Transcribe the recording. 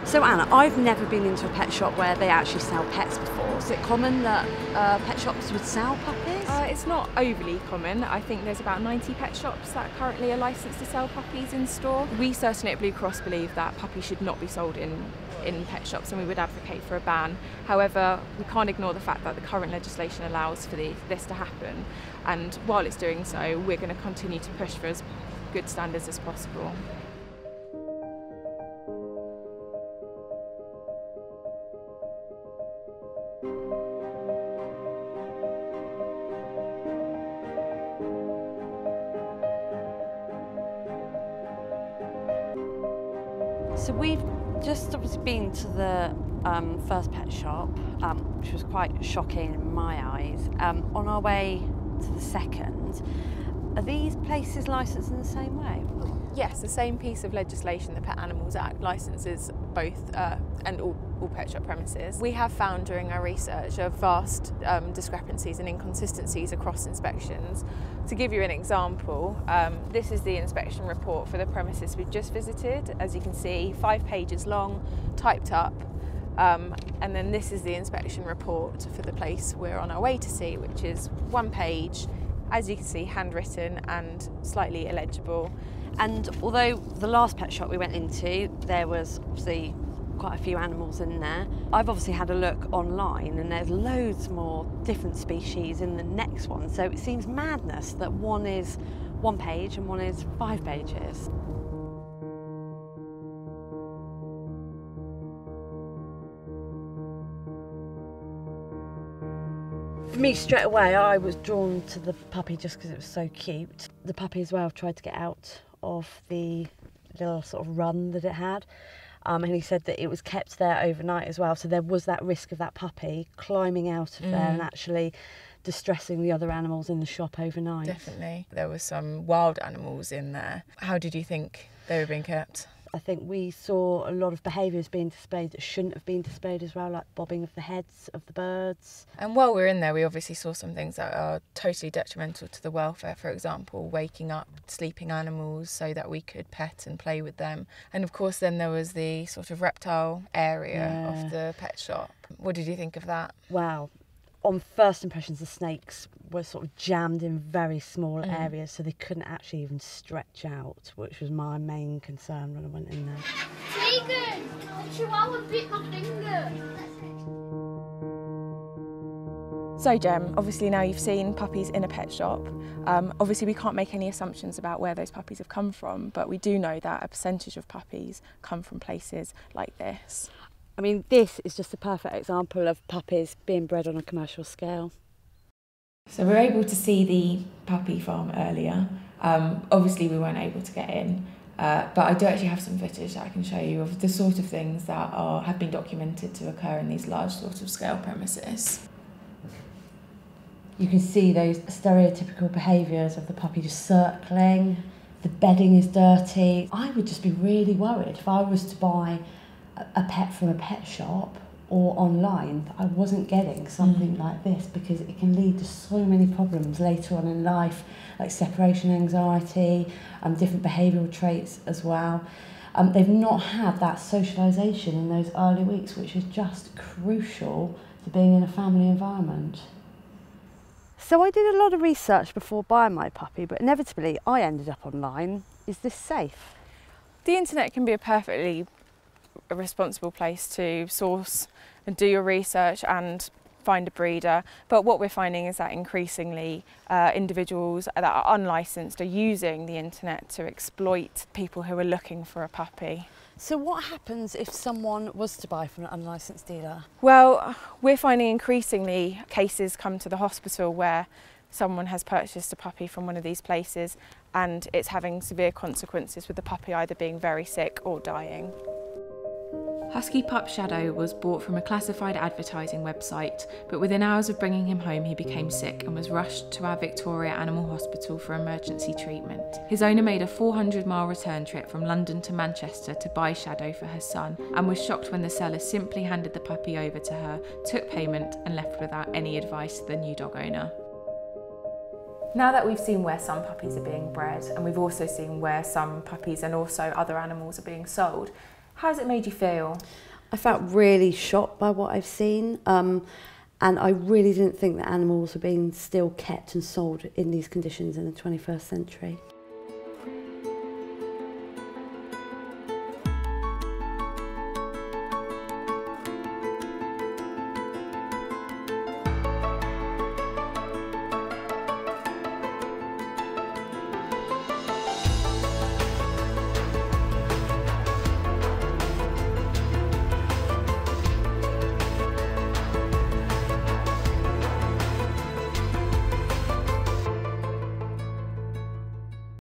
So Anna, I've never been into a pet shop where they actually sell pets before. Is it common that pet shops would sell puppies? It's not overly common. I think there's about 90 pet shops that currently are licensed to sell puppies in store. We certainly at Blue Cross believe that puppies should not be sold in pet shops, and we would advocate for a ban. However, we can't ignore the fact that the current legislation allows for this to happen, and while it's doing so, we're going to continue to push for as good standards as possible. So we've just obviously been to the first pet shop, which was quite shocking in my eyes. On our way to the second, are these places licensed in the same way? Yes, the same piece of legislation, the Pet Animals Act, licenses both and all pet shop premises. We have found during our research of vast discrepancies and inconsistencies across inspections. To give you an example, this is the inspection report for the premises we've just visited. As you can see, 5 pages long, typed up, and then this is the inspection report for the place we're on our way to see, which is 1 page, as you can see, handwritten and slightly illegible. And although the last pet shop we went into, there was obviously quite a few animals in there, I've obviously had a look online and there's loads more different species in the next one. So it seems madness that one is 1 page and one is 5 pages. For me, straight away, I was drawn to the puppy just because it was so cute. The puppy as well tried to get out of the little sort of run that it had. And he said that it was kept there overnight as well. So there was that risk of that puppy climbing out of there and actually distressing the other animals in the shop overnight. Definitely. There were some wild animals in there. How did you think they were being kept? I think we saw a lot of behaviours being displayed that shouldn't have been displayed as well, like bobbing of the heads of the birds. And while we were in there, we obviously saw some things that are totally detrimental to the welfare. For example, waking up sleeping animals so that we could pet and play with them. And of course, then there was the sort of reptile area of the pet shop. What did you think of that? Wow. On first impressions, the snakes were sort of jammed in very small areas, so they couldn't actually even stretch out, which was my main concern when I went in there. Tegan, Chihuahua bit my finger. So Jem, obviously now you've seen puppies in a pet shop. Obviously we can't make any assumptions about where those puppies have come from, but we do know that a percentage of puppies come from places like this. I mean, this is just a perfect example of puppies being bred on a commercial scale. So we were able to see the puppy farm earlier. Obviously we weren't able to get in, but I do actually have some footage that I can show you of the sort of things that have been documented to occur in these large sort of scale premises. You can see those stereotypical behaviours of the puppy just circling, the bedding is dirty. I would just be really worried if I was to buy a pet from a pet shop or online that I wasn't getting something like this, because it can lead to so many problems later on in life, like separation anxiety, different behavioural traits as well. They've not had that socialisation in those early weeks, which is just crucial to being in a family environment. So I did a lot of research before buying my puppy, but inevitably I ended up online. Is this safe? The internet can be a perfectly responsible place to source and do your research and find a breeder, but what we're finding is that increasingly individuals that are unlicensed are using the internet to exploit people who are looking for a puppy. So what happens if someone was to buy from an unlicensed dealer? Well, we're finding increasingly cases come to the hospital where someone has purchased a puppy from one of these places and it's having severe consequences, with the puppy either being very sick or dying. Husky Pup Shadow was bought from a classified advertising website, but within hours of bringing him home he became sick and was rushed to our Victoria Animal Hospital for emergency treatment. His owner made a 400-mile return trip from London to Manchester to buy Shadow for her son, and was shocked when the seller simply handed the puppy over to her, took payment and left without any advice to the new dog owner. Now that we've seen where some puppies are being bred, and we've also seen where some puppies and also other animals are being sold, How's it made you feel? I felt really shocked by what I've seen, and I really didn't think that animals were being still kept and sold in these conditions in the 21st century.